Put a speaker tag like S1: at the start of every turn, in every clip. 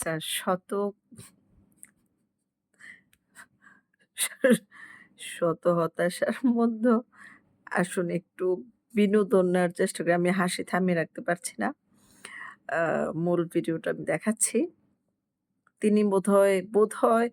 S1: আচ্ছা, শত হতাশার মধ্যেও আসুন একটু বিনোদন নেওয়ার চেষ্টা করি। আমি হাসি থামিয়ে রাখতে পারছি না। আ মূল ভিডিওটা আমি দেখাচ্ছি। তিনি বোধহয়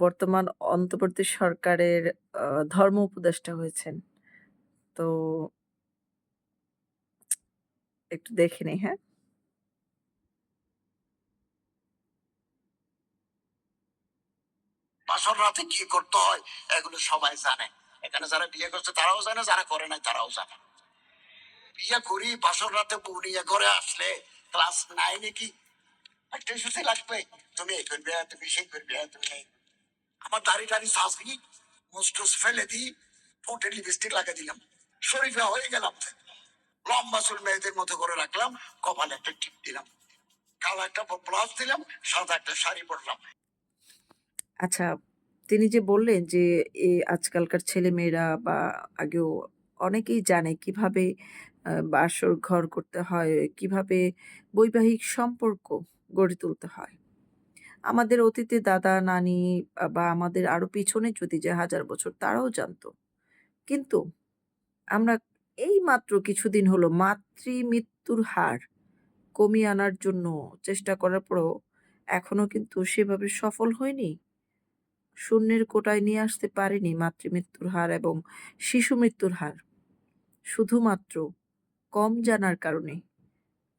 S1: বর্তমান অন্তর্বর্তী সরকারের আ ধর্ম উপদেষ্টা হয়েছেন। তো একটু দেখে নেই, হ্যাঁ?
S2: বাসর রাতে কি করতে হয় এগুলো সবাই জানে। এখানে যারা বিয়ে করছে তারাও জানে, যারা করে নাই তারাও জানে। বিয়ে করি বাসর রাতে বউ নিয়ে ঘরে আসলে ক্লাস নাইনে কি একটা ইস্যুতে লাগবে, তুমি এই করবে তুমি সেই করবে তুমি আমার দাড়ি টাড়ি সাজবি মুস্টুস ফেলে দিই, ঠোঁটে লিপস্টিক লাগিয়ে দিলাম, শরীফে হয়ে গেলাম। লম্বা চুল মেয়েদের মতো করে রাখলাম, কপালে একটা টিপ দিলাম, কালো একটা ব্লাউজ দিলাম, সাদা একটা শাড়ি পরলাম।
S1: আচ্ছা, তিনি যে বললেন যে আজকালকার ছেলেমেয়েরা বা আগেও অনেকেই জানে কিভাবে বাসর ঘর করতে হয়, কিভাবে বৈবাহিক সম্পর্ক গড়ে তুলতে হয়। আমাদের অতীতে দাদা, নানি বা আমাদের আরো পিছনে যদি যায় হাজার বছর তারাও জানতো। কিন্তু আমরা এইমাত্র কিছুদিন হলো মাতৃমৃত্যুর হার কমিয়ে আনার জন্য চেষ্টা করার পরেও এখনো কিন্তু সেভাবে সফল হইনি। শূন্যের কোটায় নিয়ে আসতে পারেনি মাতৃমৃত্যুর হার এবং শিশু মৃত্যুর হার। শুধুমাত্র কম জানার কারণে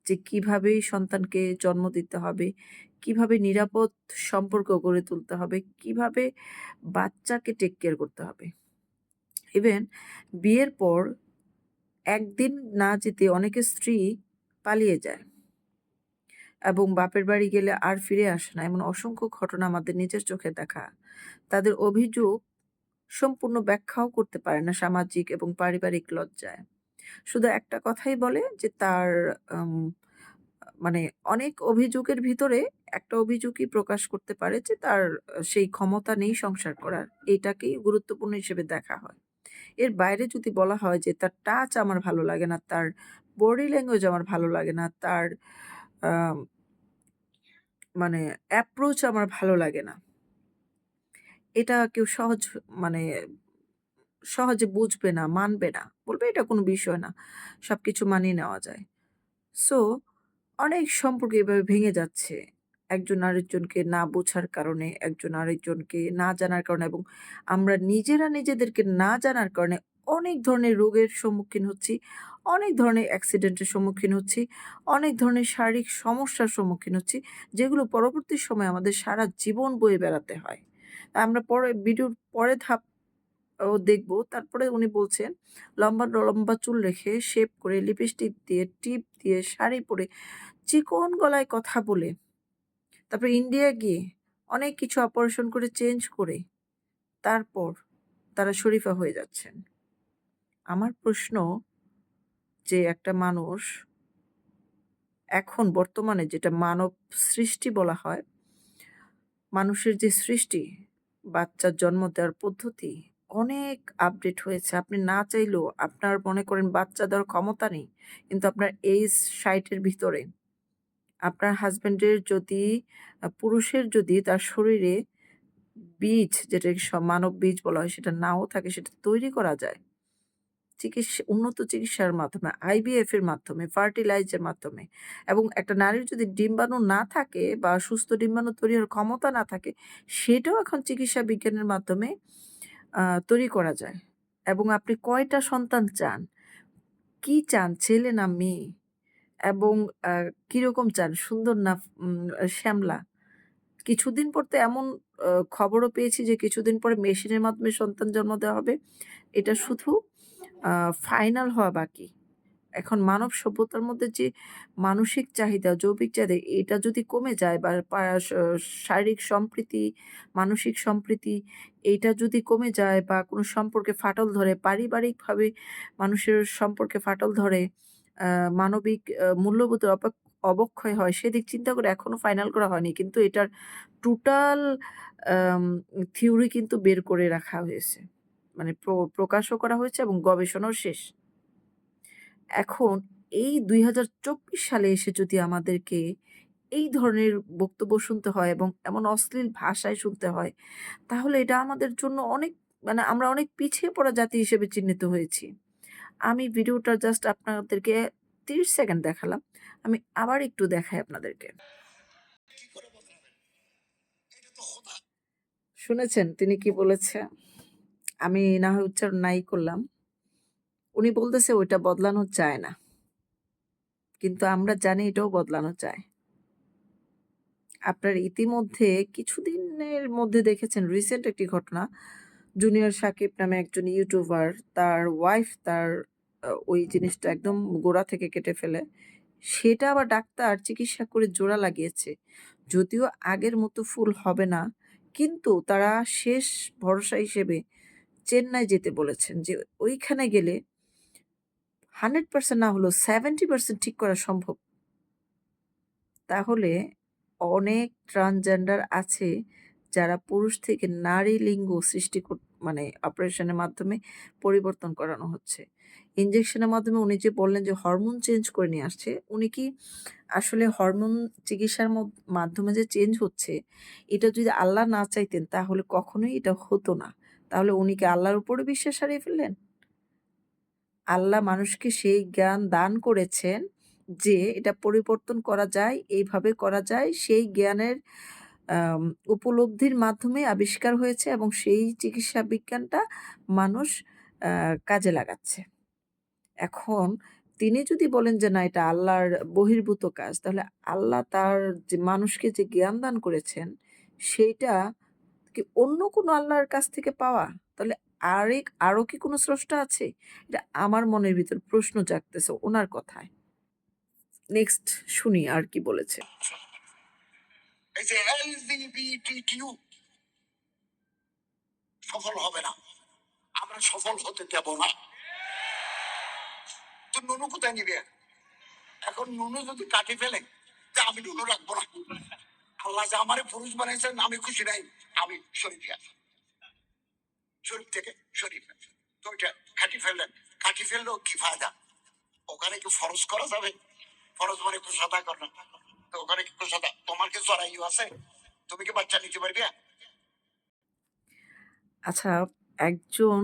S1: যে কিভাবে সন্তানকে জন্ম দিতে হবে, কিভাবে নিরাপদ সম্পর্ক গড়ে তুলতে হবে, কিভাবে বাচ্চাকে টেক কেয়ার করতে হবে। ইভেন বিয়ের পর একদিন না যেতে অনেকের স্ত্রী পালিয়ে যায় এবং বাপের বাড়ি গেলে আর ফিরে আসে না। এমন অসংখ্য ঘটনা আমাদের নিজের চোখে দেখা। তাদের অভিযোগ সম্পূর্ণ ব্যাখ্যাও করতে পারে না সামাজিক এবং পারিবারিক লজ্জায়। শুধু একটা কথাই বলে যে তার আম মানে অনেক অভিযোগের ভিতরে একটা অভিযোগই প্রকাশ করতে পারে যে তার সেই ক্ষমতা নেই সংসার করার। এটাকেই গুরুত্বপূর্ণ হিসেবে দেখা হয়। এর বাইরে যদি বলা হয় যে তার টাচ আমার ভালো লাগে না, তার বডি ল্যাঙ্গুয়েজ আমার ভালো লাগে না, তার আম মানে অ্যাপ্রোচ আমার ভালো লাগে না। এটা কেউ মানে সহজে বুঝবে না, মানবে না। বলবে এটা কোনো বিষয় না। সবকিছু মানিয়ে নেওয়া যায়। সো অনেক সম্পর্ক এভাবে ভেঙে যাচ্ছে। একজন আরেকজনকে না বোঝার কারণে, একজন আরেকজনকে না জানার কারণে এবং আমরা নিজেরা নিজেদেরকে না জানার কারণে অনেক ধরনের রোগের সম্মুখীন হচ্ছি, অনেক ধরনের অ্যাক্সিডেন্টের সম্মুখীন হচ্ছি, অনেক ধরনের শারীরিক সমস্যার সম্মুখীন হচ্ছি, যেগুলো পরবর্তী সময়ে আমাদের সারা জীবন বয়ে বেড়াতে হয়। আমরা পরে ভিডিওর পরের ধাপ দেখব। তারপরে উনি বলছেন, লম্বা চুল রেখে, শেভ করে, লিপস্টিক দিয়ে, টিপ দিয়ে, শাড়ি পরে, চিকন গলায় কথা বলে, তারপরে ইন্ডিয়া গিয়ে অনেক কিছু অপারেশন করে চেঞ্জ করে, তারপর তারা শরীফা হয়ে যাচ্ছেন। আমার প্রশ্ন যে একটা মানুষ এখন বর্তমানে যেটা মানব সৃষ্টি বলা হয়, মানুষের যে সৃষ্টি, বাচ্চার জন্ম দেওয়ার পদ্ধতি অনেক আপডেট হয়েছে। আপনি না চাইলেও আপনার মনে করেন বাচ্চা দেওয়ার ক্ষমতা নেই। কিন্তু আপনার এইজ ৬০ এর ভিতরে আপনার হাসব্যান্ডের যদি পুরুষের যদি তার শরীরে বীজ যেটাকে মানব বীজ বলা হয় সেটা নাও থাকে সেটা তৈরি করা যায়। উন্নত চিকিৎসার মাধ্যমে, আইভিএফ এর মাধ্যমে, ফার্টিলাইজ এর মাধ্যমে এবং একটা নারীর যদি ডিম্বাণু না থাকে বা সুস্থ ডিম্বাণু তৈরি হওয়ার ক্ষমতা না থাকে, সেটাও এখন চিকিৎসা বিজ্ঞানের মাধ্যমে তৈরি করা যায়। এবং আপনি কয়টা সন্তান চান? কি চান? ছেলে না মেয়ে? এবং আ কিরকম চান? সুন্দর না শ্যামলা? কিছুদিন পর তো এমন খবরও পেয়েছি যে কিছুদিন পরে মেশিনের মাধ্যমে সন্তান জন্ম দেওয়া হবে। এটা শুধু আ ফাইনাল হওয়া বাকি। এখন মানব সভ্যতার মধ্যে যে মানসিক চাহিদা, যৌবিক চাহিদা এটা যদি কমে যায় বা শারীরিক সম্প্রীতি, মানসিক সম্প্রীতি এইটা যদি কমে যায় বা কোনো সম্পর্কে ফাটল ধরে, পারিবারিকভাবে মানুষের সম্পর্কে ফাটল ধরে, আ মানবিক মূল্যবোধের অবক্ষয় হয় সেদিক চিন্তা করে এখনো ফাইনাল করা হয়নি। কিন্তু এটার টোটাল আম থিওরি কিন্তু বের করে রাখা হয়েছে। মানে প্রকাশও করা হয়েছে এবং গবেষণাও শেষ। এখন এই ২০২৪ সালে এসে যদি আমাদেরকে এই ধরনের বক্তব্য শুনতে হয় এবং এমন অশ্লীল ভাষায় শুনতে হয়, তাহলে এটা আমাদের জন্য অনেক মানে আমরা অনেক পিছিয়ে পড়া জাতি হিসেবে চিহ্নিত হয়েছি। আমি ভিডিওটা জাস্ট আপনাদেরকে ৩০ সেকেন্ড দেখালাম। আমি আবার একটু দেখাই আপনাদেরকে।
S2: কি করে বদলাবেন? এটা তো খোদা।
S1: শুনেছেন তিনি কি বলেছে? আমি না হয় উচ্চারণ নাই করলাম। উনি বলতেছে ওইটা বদলানো যায় না। কিন্তু আমরা জানি এটাও বদলানো যায়। আপনার ইতিমধ্যে কিছুদিনের মধ্যে দেখেছেন রিসেন্ট একটি ঘটনা। জুনিয়র সাকিব নামে একজন ইউটিউবার তার ওয়াইফ তার ওই জিনিসটা একদম গোড়া থেকে কেটে ফেলে। সেটা আবার ডাক্তার চিকিৎসা করে জোড়া লাগিয়েছে। যদিও আগের মতো ফুল হবে না, কিন্তু তারা শেষ ভরসা হিসেবে চেন্নাই যেতে বলেছেন যে ওইখানে গেলে 100% না হলেও 70% ঠিক করা সম্ভব। তাহলে অনেক ট্রান্সজেন্ডার আছে যারা পুরুষ থেকে নারী লিঙ্গ সৃষ্টি মানে অপারেশনের মাধ্যমে পরিবর্তন করানো হচ্ছে। ইনজেকশনের মাধ্যমে উনি যে বললেন যে হরমোন চেঞ্জ করে নিয়ে আসছে, উনি কি আসলে হরমোন চিকিৎসার মাধ্যমে যে চেঞ্জ হচ্ছে, এটা যদি আল্লাহ না চাইতেন তাহলে কখনোই এটা হতো না। তাহলে উনি কি আল্লাহর উপরে বিশ্বাস হারিয়ে ফেললেন? আল্লাহ মানুষকে সেই জ্ঞান দান করেছেন যে এটা পরিবর্তন করা যায়, এইভাবে করা যায়। সেই জ্ঞানের আম উপলব্ধির মাধ্যমে আবিষ্কার হয়েছে এবং সেই চিকিৎসা বিজ্ঞানটা মানুষ আ কাজে লাগাচ্ছে। এখন তিনি যদি বলেন যে না এটা আল্লাহর বহির্ভূত কাজ, তাহলে আল্লাহ তার যে মানুষকে যে জ্ঞান দান করেছেন, সেইটা কি অন্য কোনো আল্লাহর কাছ থেকে পাওয়া? তাহলে আরো কি কোনো স্রষ্টা আছে? এটা আমার মনের ভিতর প্রশ্ন জাগতেছে উনার কথায়। নেক্সট শুনি আর কি বলেছে।
S2: এই যে LGBTQ সফল হবে না। আমরা সফল হতে দেব না। তো নুনু কোথায় নিবে? এখন নুনু যদি কাটি ফেলে যে আমি নুনু রাখবো না। আল্লাহ যে আমারে পুরুষ বানাইছেন আমি খুশি নাই। আমি শরীফিয়া। শরীফ থেকে শরীফ। তো ওইটা কাটি ফেললেন। কাটি ফেললেও কি ফায়দা? ওখানে কি ফরজ করা যাবে? ফরজ মানে কুশাদা করা। তো ওখানে কি কুশাদা? তোমার কি জরায়ু আছে? তুমি কি বাচ্চা নিতে পারবে?
S1: আচ্ছা, একজন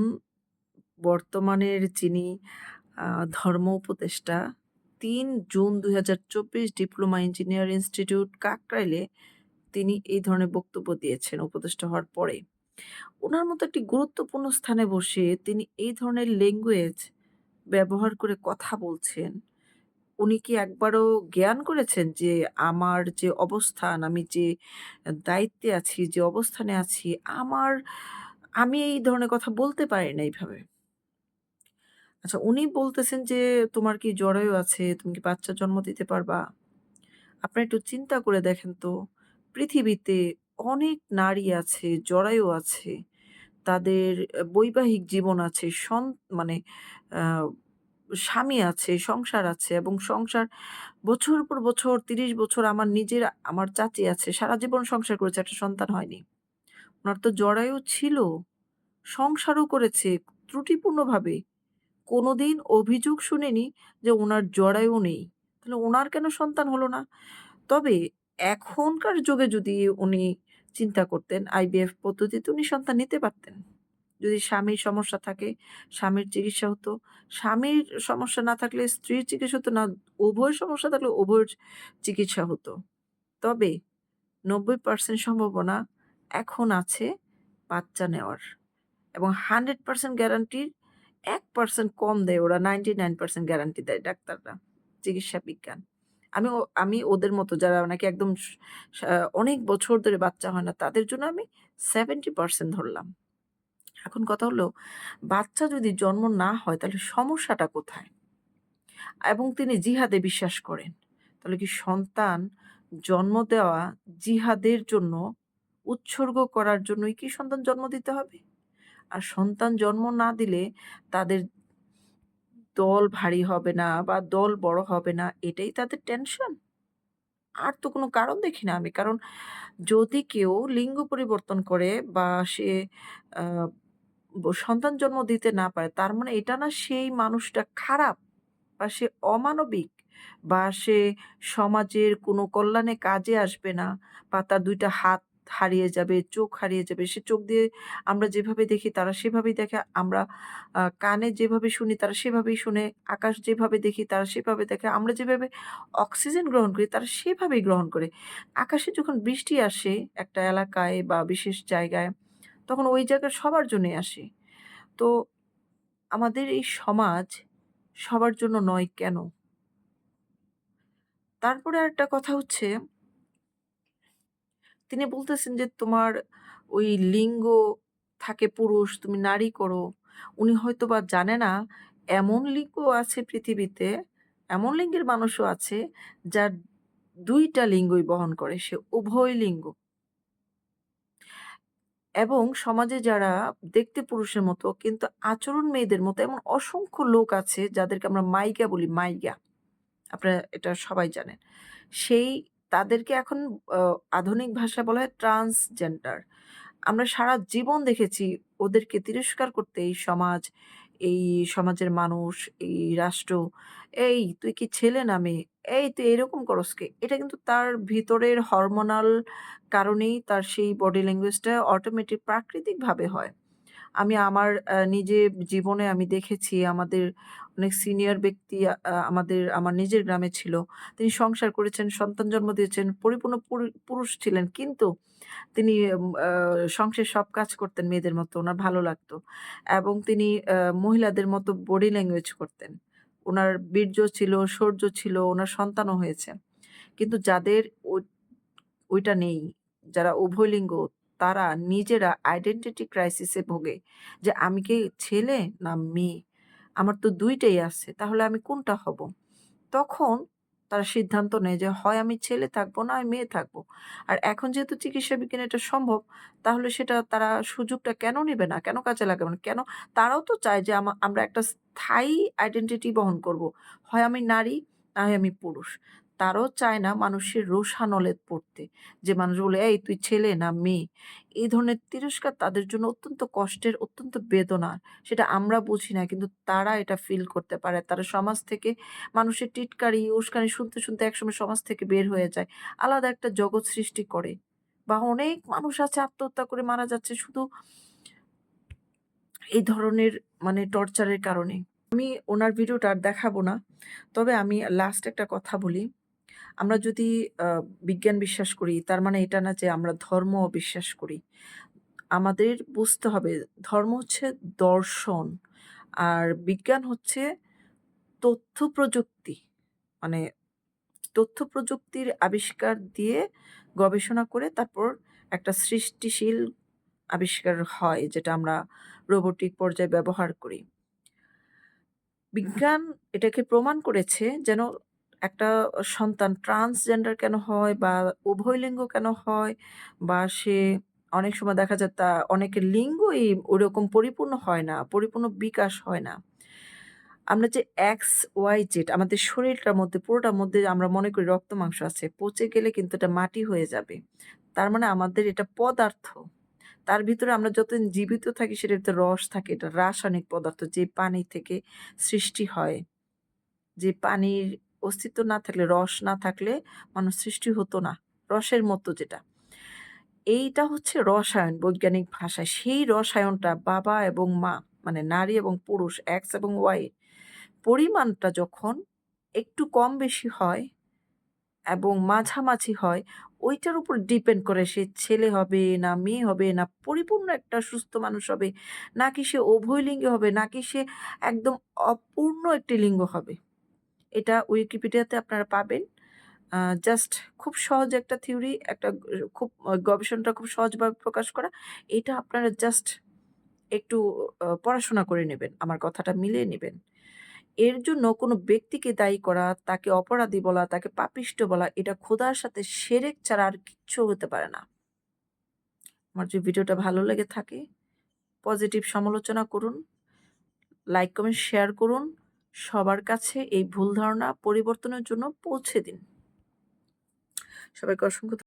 S1: বর্তমানের যিনি আ ধর্ম উপদেষ্টা ৩ জুন ২০২৪ ডিপ্লোমা ইঞ্জিনিয়ার ইনস্টিটিউট কাকরাইলে তিনি এই ধরনের বক্তব্য দিয়েছেন উপদেষ্টা হওয়ার পরে। উনার মতো একটি গুরুত্বপূর্ণ স্থানে বসে তিনি এই ধরনের ল্যাঙ্গুয়েজ ব্যবহার করে কথা বলছেন। উনি কি একবারও জ্ঞান করেছেন যে আমার যে অবস্থান, আমি যে দায়িত্বে আছি, যে অবস্থানে আছি, আমি এই ধরনের কথা বলতে পারি না এইভাবে। আচ্ছা উনি বলতেছেন যে, "তোমার কি জরায়ু আছে? তুমি কি বাচ্চা জন্ম দিতে পারবা?" আপনারা একটু চিন্তা করে দেখেন তো, পৃথিবীতে অনেক নারী আছে, জরায়ু আছে। তাদের বৈবাহিক জীবন আছে, মানে আ স্বামী আছে, সংসার আছে এবং সংসার বছরের পর বছর ৩০ বছর আমার চাচী আছে। সারা জীবন সংসার করেছে, একটা সন্তান হয়নি। উনার তো জরায়ু ছিল, সংসারও করেছে ত্রুটিপূর্ণভাবে। কোনোদিন অভিযোগ শুনিনি যে উনার জরায়ু নেই। তাহলে উনার কেন সন্তান হলো না? তবে এখনকার যুগে যদি উনি চিন্তা করতেন আইভিএফ পদ্ধতিতে উনি সন্তান নিতে পারতেন। যদি স্বামীর সমস্যা থাকে, স্বামীর চিকিৎসা হতো। স্বামীর সমস্যা না থাকলে স্ত্রীর চিকিৎসা হতো না। উভয়ের সমস্যা থাকলে উভয়ের চিকিৎসা হতো। তবে ৯০% সম্ভাবনা এখন আছে বাচ্চা নেওয়ার এবং 100% গ্যারান্টির 1% কম দেয় ওরা 99% গ্যারান্টি দেয় ডাক্তাররা, চিকিৎসা বিজ্ঞান। আমি ওদের মতো যারা নাকি একদম স সা অনেক বছর ধরে বাচ্চা হয় না তাদের জন্য আমি 70% ধরলাম। এখন কথা হলো বাচ্চা যদি জন্ম না হয় তাহলে সমস্যাটা কোথায়? এবং তিনি জিহাদে বিশ্বাস করেন। তাহলে কি সন্তান জন্ম দেওয়া জিহাদের জন্য উৎসর্গ করার জন্যই কি সন্তান জন্ম দিতে হবে? আর সন্তান জন্ম না দিলে তাদের দল ভারী হবে না বা দল বড় হবে না এটাই তাদের টেনশন? আর তো কোনো কারণ দেখি না আমি। কারণ যদি কেউ লিঙ্গ পরিবর্তন করে বা সে আ সন্তান জন্ম দিতে না পারে, তার মানে এটা না সেই মানুষটা খারাপ বা সে অমানবিক। বা সে সমাজের কোনো কল্যাণে কাজে আসবে না, বা তার ২ টা হাত হারিয়ে যাবে, চোখ হারিয়ে যাবে। সে চোখ দিয়ে আমরা যেভাবে দেখি তারা সেভাবেই দেখে, আমরা কানে যেভাবে শুনি তারা সেভাবেই শুনে, আকাশ যেভাবে দেখি তারা সেভাবে দেখে, আমরা যেভাবে অক্সিজেন গ্রহণ করি তারা সেভাবেই গ্রহণ করে। আকাশে যখন বৃষ্টি আসে একটা এলাকায় বা বিশেষ জায়গায়, তখন ওই জায়গার সবার জন্যই আসে। তো আমাদের এই সমাজ সবার জন্য নয় কেন? তারপরে আরেকটা কথা হচ্ছে, তিনি বলতেছেন যে, "তোমার ওই লিঙ্গ থাকে পুরুষ, তুমি নারী করো।" উনি হয়তোবা জানে না এমন লিঙ্গ আছে পৃথিবীতে, এমন লিঙ্গের মানুষও আছে যার ২ টা লিঙ্গই বহন করে। সে উভয় লিঙ্গ। এবং সমাজে যারা দেখতে পুরুষের মতো কিন্তু আচরণ মেয়েদের মতো, এমন অসংখ্য লোক আছে যাদেরকে আমরা মাইগা বলি, মাইগা। আপনারা এটা সবাই জানেন। সেই তাদেরকে এখন আ আধুনিক ভাষায় বলা হয় ট্রান্সজেন্ডার। আমরা সারা জীবন দেখেছি ওদেরকে তিরস্কার করতে এই সমাজ, এই সমাজের মানুষ, এই রাষ্ট্র। "এই তুই কি ছেলে না মেয়ে? এই তুই এরকম করস কে?" এটা কিন্তু তার ভিতরের হরমোনাল কারণেই তার সেই বডি ল্যাঙ্গুয়েজটা অটোমেটিক প্রাকৃতিকভাবে হয়। আমি আমার নিজের জীবনে আমি দেখেছি আমাদের অনেক সিনিয়র ব্যক্তি আমার নিজের গ্রামে ছিল। তিনি সংসার করেছেন, সন্তান জন্ম দিয়েছেন, পরিপূর্ণ পুরুষ ছিলেন। কিন্তু তিনি সংসারের সব কাজ করতেন মেয়েদের মতো। উনার ভালো লাগতো। এবং তিনি মহিলাদের মতো বডি ল্যাঙ্গুয়েজ করতেন। উনার বীর্য ছিল, শৌর্য ছিল, উনার সন্তানও হয়েছে। কিন্তু যাদের ওইটা নেই, যারা উভয় লিঙ্গ, তারা নিজেরা আইডেন্টিটি ক্রাইসিস এ ভোগে। যে আমি কি ছেলে না মেয়ে? আমার তো ২ টাই আছে। তাহলে আমি কোনটা হব? তখন তারা সিদ্ধান্ত নেয় যে হয় আমি ছেলে থাকবো না আমি মেয়ে থাকবো। আর এখন যেহেতু চিকিৎসা বিজ্ঞানে এটা সম্ভব, তাহলে সেটা তারা সুযোগটা কেন নিবে না? কেন কাজে লাগাবে না? কেন? তারাও তো চায় যে আমরা একটা স্থায়ী আইডেন্টিটি বহন করব। হয় আমি নারী, না হয় আমি পুরুষ। তারাও চায় না মানুষের রোষানলে পড়তে। যে মানুষ বলে, "এই তুই ছেলে না মেয়ে?" এই ধরনের তিরস্কার তাদের জন্য অত্যন্ত কষ্টের, অত্যন্ত বেদনার। সেটা আমরা বুঝি না কিন্তু তারা এটা ফিল করতে পারে। তারা সমাজ থেকে মানুষের টিটকারি, উস্কানি শুনতে, শুনতে একসময় সমাজ থেকে বের হয়ে যায়। আলাদা একটা জগৎ সৃষ্টি করে। বা অনেক মানুষ আছে আত্মহত্যা করে মারা যাচ্ছে শুধু এই ধরনের টর্চারের কারণে। আমি উনার ভিডিওটা আর দেখাবো না। তবে আমি লাস্ট একটা কথা বলি। আমরা যদি আ বিজ্ঞান বিশ্বাস করি, তার মানে এটা না যে আমরা ধর্ম অবিশ্বাস করি। আমাদের বুঝতে হবে ধর্ম হচ্ছে দর্শন। আর বিজ্ঞান হচ্ছে তথ্য প্রযুক্তি। মানে তথ্য প্রযুক্তির আবিষ্কার দিয়ে গবেষণা করে তারপর একটা সৃষ্টিশীল আবিষ্কার হয় যেটা আমরা রোবোটিক পর্যায়ে ব্যবহার করি। বিজ্ঞান এটাকে প্রমাণ করেছে যেন একটা সন্তান ট্রান্সজেন্ডার কেন হয় বা উভয় লিঙ্গ কেন হয় বা সে অনেক সময় দেখা যায় অনেকের লিঙ্গই ওরকম পরিপূর্ণ হয় না, পরিপূর্ণ বিকাশ হয় না। আমরা যে এক্স, ওয়াই, জেড আমাদের শরীরটার মধ্যে পুরোটার মধ্যে আমরা মনে করি রক্ত মাংস আছে। পচে গেলে কিন্তু এটা মাটি হয়ে যাবে। তার মানে আমাদের এটা পদার্থ। তার ভিতরে আমরা যতদিন জীবিত থাকি সেটার ভিতরে রস থাকে। এটা রাসায়নিক পদার্থ যে পানি থেকে সৃষ্টি হয়। যে পানির অস্তিত্ব না থাকলে, রস না থাকলে মানুষ সৃষ্টি হতো না। রসের মতো যেটা। এইটা হচ্ছে রসায়ন বৈজ্ঞানিক ভাষায়। সেই রসায়নটা বাবা এবং মা মানে নারী এবং পুরুষ X এবং Y পরিমাণটা যখন একটু কম বেশি হয় এবং মাঝামাঝি হয়, ওইটার উপর ডিপেন্ড করে সে ছেলে হবে না মেয়ে হবে না পরিপূর্ণ একটা সুস্থ মানুষ হবে, নাকি সে উভয় লিঙ্গী হবে, নাকি সে একদম অপূর্ণ একটি লিঙ্গ হবে। এটা উইকিপিডিয়াতে আপনারা পাবেন। আ জাস্ট খুব সহজ একটা থিওরি, একটা খুব গবেষণাটা খুব সহজভাবে প্রকাশ করা। এটা আপনারা জাস্ট একটু পড়াশোনা করে নেবেন। আমার কথাটা মিলিয়ে নিবেন। এর জন্য কোনো ব্যক্তিকে দায়ী করা, তাকে অপরাধী বলা, তাকে পাপিষ্ঠ বলা, এটা খোদার সাথে শিরক ছাড়া আর কিচ্ছু হতে পারে না। আমার যদি ভিডিওটা ভালো লেগে থাকে, পজিটিভ সমালোচনা করুন, লাইক, কমেন্ট, শেয়ার করুন। সবার কাছে এই ভুল ধারণা পরিবর্তনের জন্য পৌঁছে দিন। সবাইকে অসংখ্য